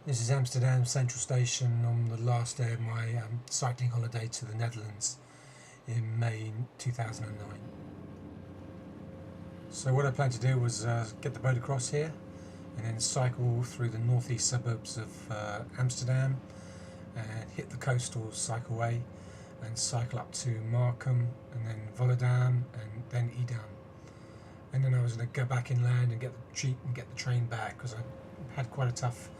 This is Amsterdam Central Station on the last day of my cycling holiday to the Netherlands in May 2009. So what I planned to do was get the boat across here and then cycle through the northeast suburbs of Amsterdam and hit the coastal cycleway and cycle up to Markham and then Volendam and then Edam. And then I was going to go back inland and get the train back because I had quite a tough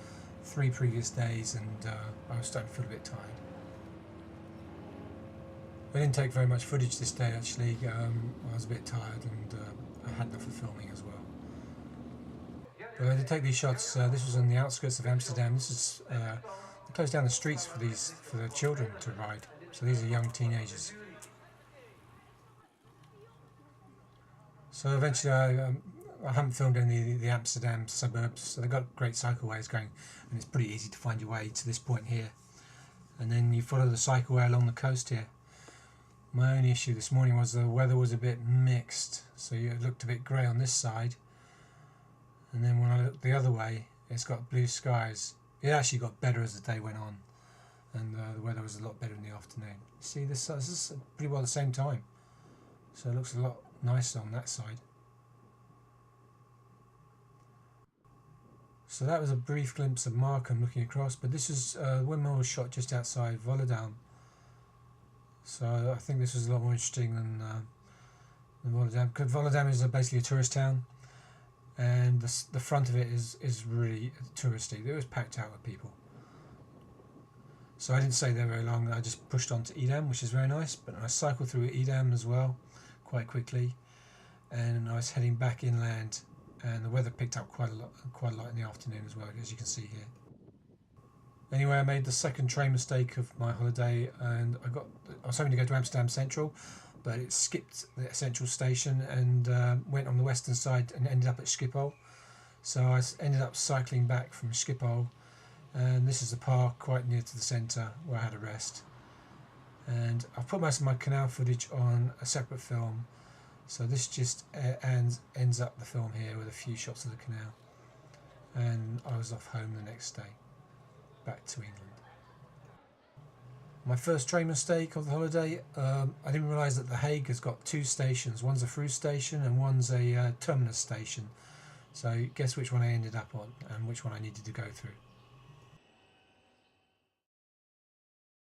3 previous days and I was starting to feel a bit tired. I didn't take very much footage this day actually. I was a bit tired and I had enough of filming as well. But I did take these shots. This was on the outskirts of Amsterdam. This is they closed down the streets for the children to ride. So these are young teenagers. So eventually I haven't filmed any of the Amsterdam suburbs, so they've got great cycleways going and it's pretty easy to find your way to this point here. And then you follow the cycleway along the coast here. My only issue this morning was the weather was a bit mixed, so it looked a bit grey on this side. And then when I looked the other way, it's got blue skies. It actually got better as the day went on, and the weather was a lot better in the afternoon. See, this is pretty well the same time, so it looks a lot nicer on that side. So that was a brief glimpse of Markham looking across, but this is windmill was shot just outside Volendam. So I think this was a lot more interesting than Volendam, because Volendam is basically a tourist town, and the front of it is really touristy. It was packed out with people. So I didn't stay there very long. I just pushed on to Edam, which is very nice, but I cycled through Edam as well quite quickly, and I was heading back inland, and the weather picked up quite a lot in the afternoon as well, as you can see here. Anyway, I made the second train mistake of my holiday, and I was hoping to go to Amsterdam Central, but it skipped the Central Station and went on the western side and ended up at Schiphol. So I ended up cycling back from Schiphol, and this is a park quite near to the centre where I had a rest. And I've put most of my canal footage on a separate film, so this just ends up the film here with a few shots of the canal. And I was off home the next day, back to England. My first train mistake of the holiday, I didn't realise that The Hague has got 2 stations. One's a through station and one's a terminus station. So guess which one I ended up on and which one I needed to go through.